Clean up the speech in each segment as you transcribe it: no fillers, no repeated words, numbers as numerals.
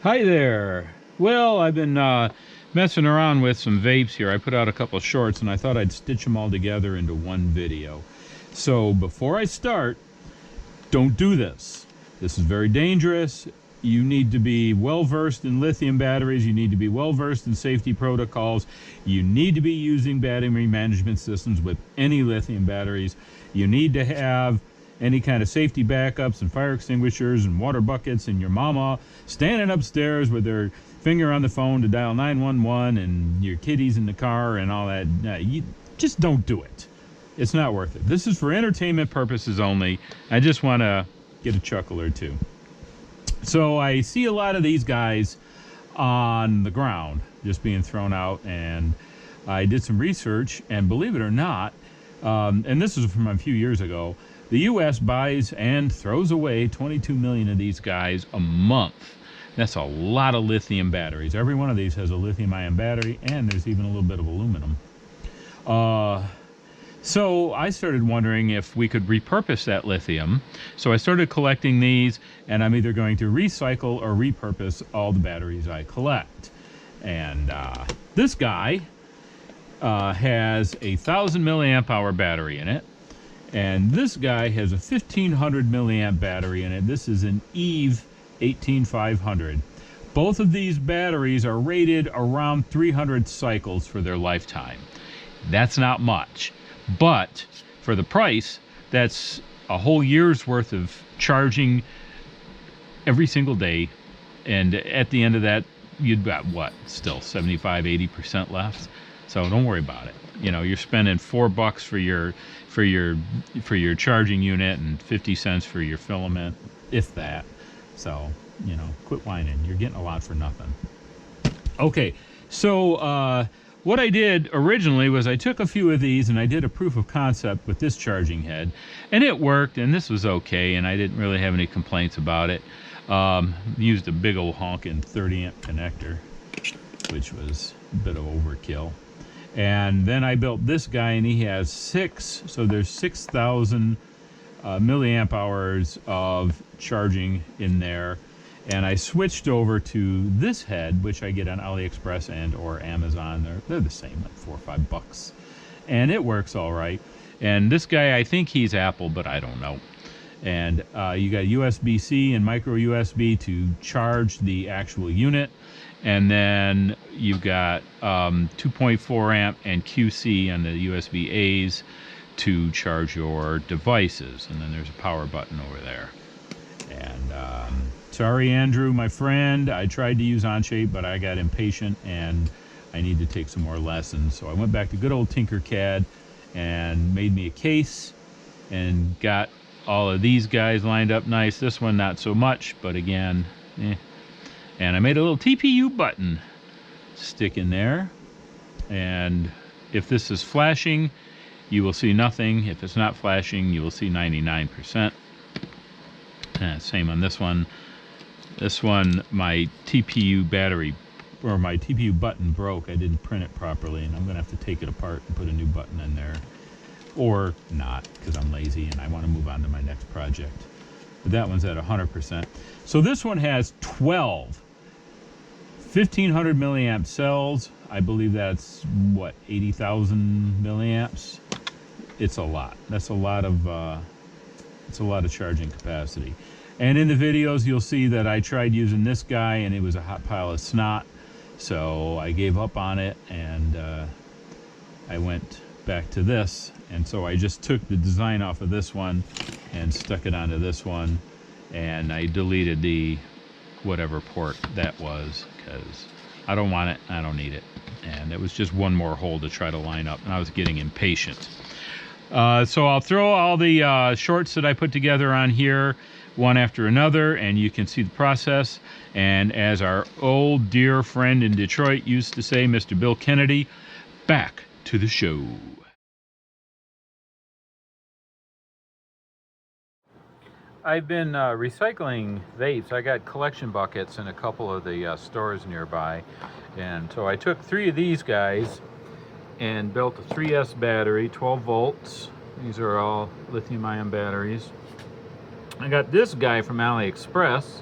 Hi there. Well, I've been messing around with some vapes here. I put out a couple of shorts and I thought I'd stitch them all together into one video. So before I start, don't do this. This is very dangerous. You need to be well versed in lithium batteries. You need to be well versed in safety protocols. You need to be using battery management systems with any lithium batteries. You need to have any kind of safety backups and fire extinguishers and water buckets, and your mama standing upstairs with her finger on the phone to dial 911, and your kiddies in the car and all that. You just don't do it. It's not worth it. This is for entertainment purposes only. I just want to get a chuckle or two. So I see a lot of these guys on the ground just being thrown out, and I did some research, and believe it or not, and this is from a few years ago, the U.S. buys and throws away 22 million of these guys a month. That's a lot of lithium batteries. Every one of these has a lithium-ion battery, and there's even a little bit of aluminum. So I started wondering if we could repurpose that lithium. So I started collecting these, and I'm either going to recycle or repurpose all the batteries I collect. And this guy has a 1,000 milliamp hour battery in it. And this guy has a 1,500 milliamp battery in it. This is an Eve 18500. Both of these batteries are rated around 300 cycles for their lifetime. That's not much, but for the price, that's a whole year's worth of charging every single day. And at the end of that, you've got what? Still 75–80% left. So don't worry about it. You know, you're spending $4 for your charging unit and 50 cents for your filament, if that. So, you know, quit whining. You're getting a lot for nothing. Okay, so what I did originally was I took a few of these and I did a proof of concept with this charging head, and it worked, and this was okay, and I didn't really have any complaints about it. Used a big old honking 30 amp connector, which was a bit of overkill. And then I built this guy, and he has 6, so there's 6,000 milliamp hours of charging in there. And I switched over to this head, which I get on AliExpress and or Amazon. They're the same, like $4 or $5, and it works all right. And this guy, I think he's Apple, but I don't know. And you got USB-C and micro USB to charge the actual unit. And then you've got 2.4 amp and QC on the USB A's to charge your devices. And then there's a power button over there. And sorry, Andrew, my friend, I tried to use Onshape, but I got impatient and I need to take some more lessons. So I went back to good old Tinkercad and made me a case and got all of these guys lined up nice. This one not so much, but again, And I made a little TPU button stick in there. And if this is flashing, you will see nothing. If it's not flashing, you will see 99%. Same on this one. This one, my TPU battery, or my TPU button broke. I didn't print it properly, and I'm going to have to take it apart and put a new button in there. Or not, because I'm lazy and I want to move on to my next project. But that one's at 100%. So this one has 12 1,500 milliamp cells. I believe that's what, 80,000 milliamps. It's a lot. That's a lot of charging capacity. And in the videos, you'll see that I tried using this guy, and it was a hot pile of snot. So I gave up on it, and I went back to this. And so I just took the design off of this one and stuck it onto this one, and I deleted the whatever port that was, because I don't want it, I don't need it. And it was just one more hole to try to line up, and I was getting impatient. So I'll throw all the shorts that I put together on here, one after another, and you can see the process. And as our old dear friend in Detroit used to say, Mr. Bill Kennedy, back to the show. I've been recycling vapes. I got collection buckets in a couple of the stores nearby, and so I took 3 of these guys and built a 3S battery, 12 volts. These are all lithium-ion batteries. I got this guy from AliExpress,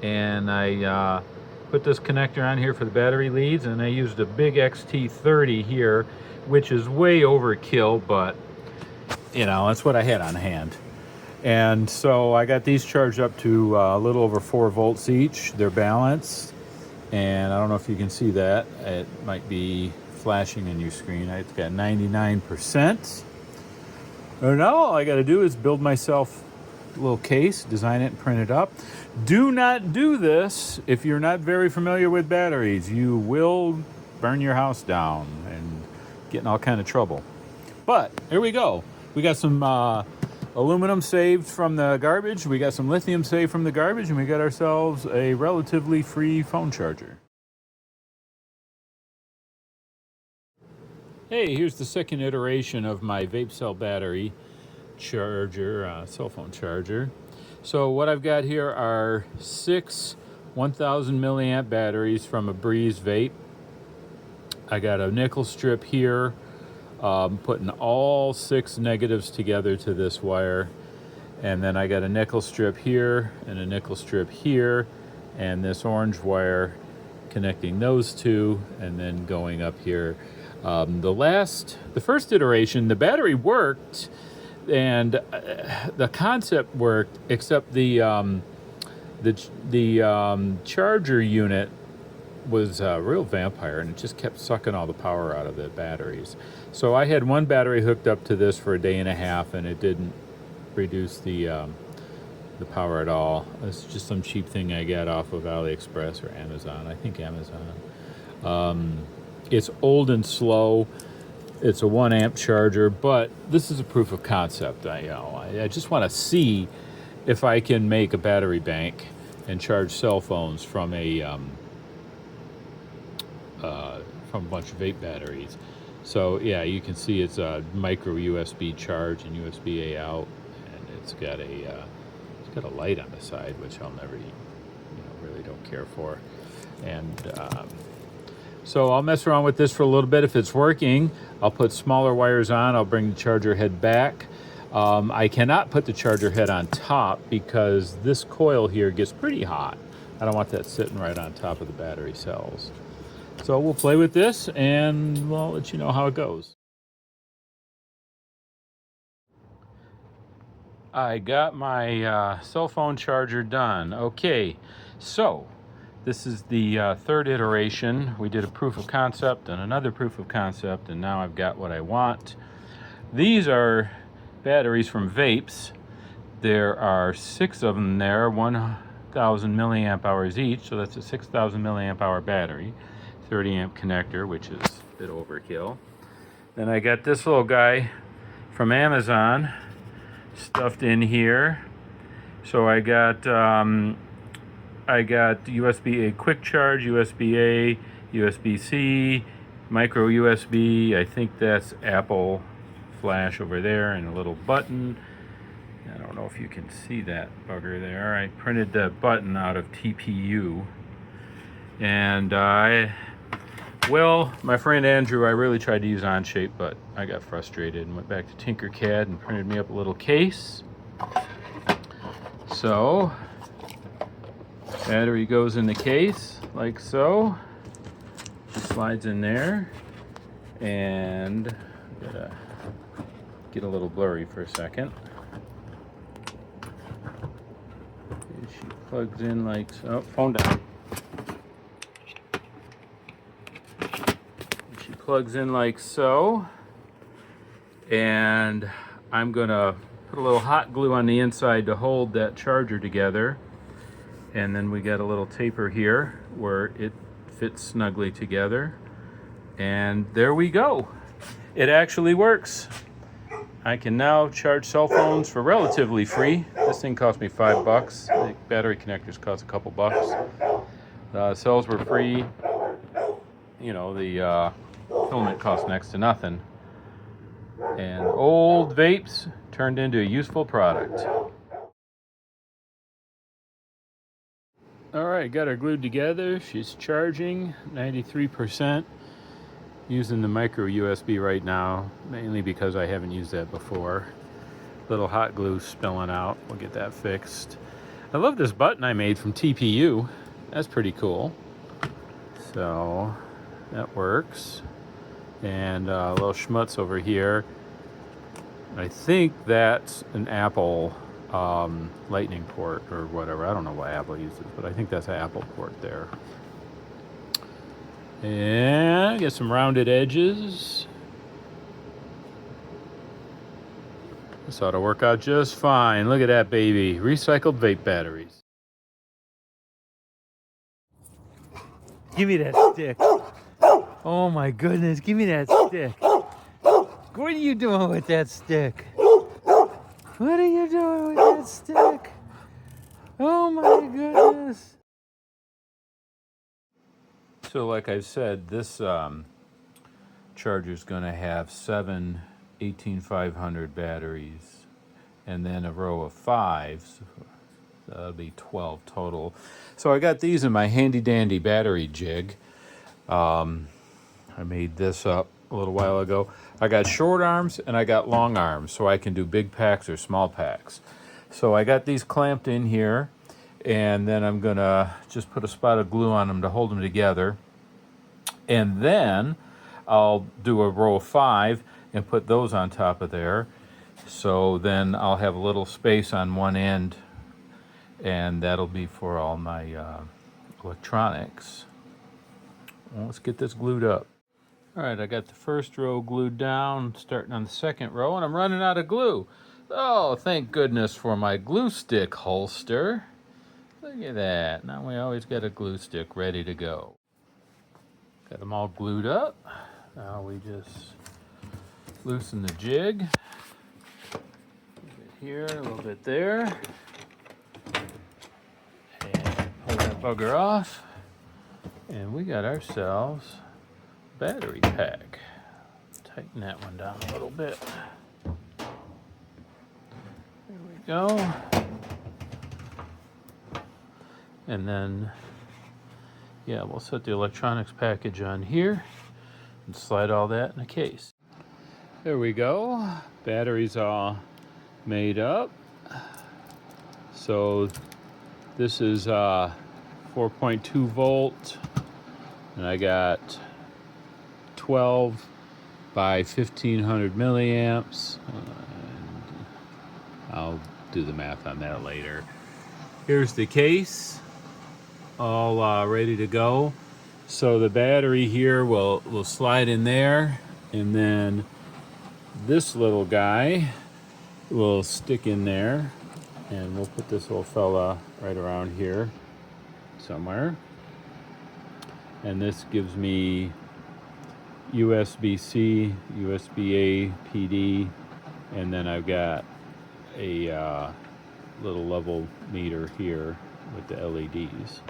and I put this connector on here for the battery leads, and I used a big XT30 here, which is way overkill, but you know, that's what I had on hand. And so I got these charged up to a little over 4 volts each. They're balanced, and I don't know if you can see that. It might be flashing on your screen. It's got 99%. And now all I got to do is build myself a little case, design it, and print it up. Do not do this if you're not very familiar with batteries. You will burn your house down and get in all kind of trouble. But here we go. We got some aluminum saved from the garbage. We got some lithium saved from the garbage, and we got ourselves a relatively free phone charger. Hey, here's the second iteration of my vape cell battery charger, cell phone charger. So what I've got here are 6 1000 milliamp batteries from a Breeze vape. I got a nickel strip here, putting all 6 negatives together to this wire. And then I got a nickel strip here and a nickel strip here, and this orange wire connecting those two, and then going up here. The first iteration, the battery worked, and the concept worked, except the charger unit was a real vampire, and it just kept sucking all the power out of the batteries. So I had one battery hooked up to this for a day and a half, and it didn't reduce the power at all. It's just some cheap thing I got off of AliExpress or Amazon. I think Amazon. It's old and slow. It's a 1 amp charger, but this is a proof of concept. I just want to see if I can make a battery bank and charge cell phones from a bunch of vape batteries. So yeah, you can see it's a micro USB charge and USB A out, and it's got a light on the side, which I'll never, really don't care for. And so I'll mess around with this for a little bit. If it's working, I'll put smaller wires on. I'll bring the charger head back. I cannot put the charger head on top because this coil here gets pretty hot. I don't want that sitting right on top of the battery cells. So we'll play with this, and we'll let you know how it goes. I got my cell phone charger done. Okay, so this is the third iteration. We did a proof of concept and another proof of concept, and now I've got what I want. These are batteries from Vapes. There are 6 of them there, 1000 milliamp hours each, so that's a 6000 milliamp hour battery. 30 amp connector, which is a bit overkill. Then I got this little guy from Amazon stuffed in here. So I got USB-A quick charge, USB-A, USB-C, micro USB. I think that's Apple flash over there, and a little button. I don't know if you can see that bugger there. I printed the button out of TPU. And my friend Andrew, I really tried to use Onshape, but I got frustrated and went back to Tinkercad and printed me up a little case. So, battery goes in the case, like so. It slides in there, and gotta get a little blurry for a second. She plugs in like so. Phone down. She plugs in like so, and I'm gonna put a little hot glue on the inside to hold that charger together, and then we got a little taper here where it fits snugly together, and there we go. It actually works. I can now charge cell phones for relatively free. This thing cost me $5. The battery connectors cost a couple bucks. The cells were free. The filament cost next to nothing. And old Vapes turned into a useful product. All right, got her glued together. She's charging 93%. Using the micro USB right now, mainly because I haven't used that before. Little hot glue spilling out. We'll get that fixed. I love this button I made from TPU. That's pretty cool. So that works. And a little schmutz over here. I think that's an Apple Lightning port or whatever. I don't know what Apple uses, but I think that's an Apple port there. And get some rounded edges. This ought to work out just fine. Look at that, baby. Recycled vape batteries. Give me that stick. Oh my goodness, give me that stick. What are you doing with that stick? What are you doing with that stick? Oh my goodness. So like I said, this charger is going to have 7 18500 batteries and then a row of 5s. So that'll be 12 total. So I got these in my handy dandy battery jig. I made this up a little while ago. I got short arms and I got long arms, so I can do big packs or small packs. So I got these clamped in here, and then I'm gonna just put a spot of glue on them to hold them together. And then I'll do a row of 5 and put those on top of there. So then I'll have a little space on one end, and that'll be for all my electronics. Well, let's get this glued up. All right, I got the first row glued down, starting on the second row, and I'm running out of glue. Oh, thank goodness for my glue stick holster. Look at that. Now we always got a glue stick ready to go. Got them all glued up. Now we just loosen the jig. A little bit here, a little bit there. And pull that bugger off. And we got ourselves a battery pack. Tighten that one down a little bit. There we go. And then, yeah, we'll set the electronics package on here and slide all that in a case. There we go. Batteries all made up. So this is 4.2 volt, and I got 12 by 1500 milliamps. I'll do the math on that later. Here's the case, all ready to go. So the battery here will slide in there, and then this little guy will stick in there, and we'll put this little fella right around here somewhere. And this gives me USB-C, USB-A, PD, and then I've got a little level meter here with the LEDs.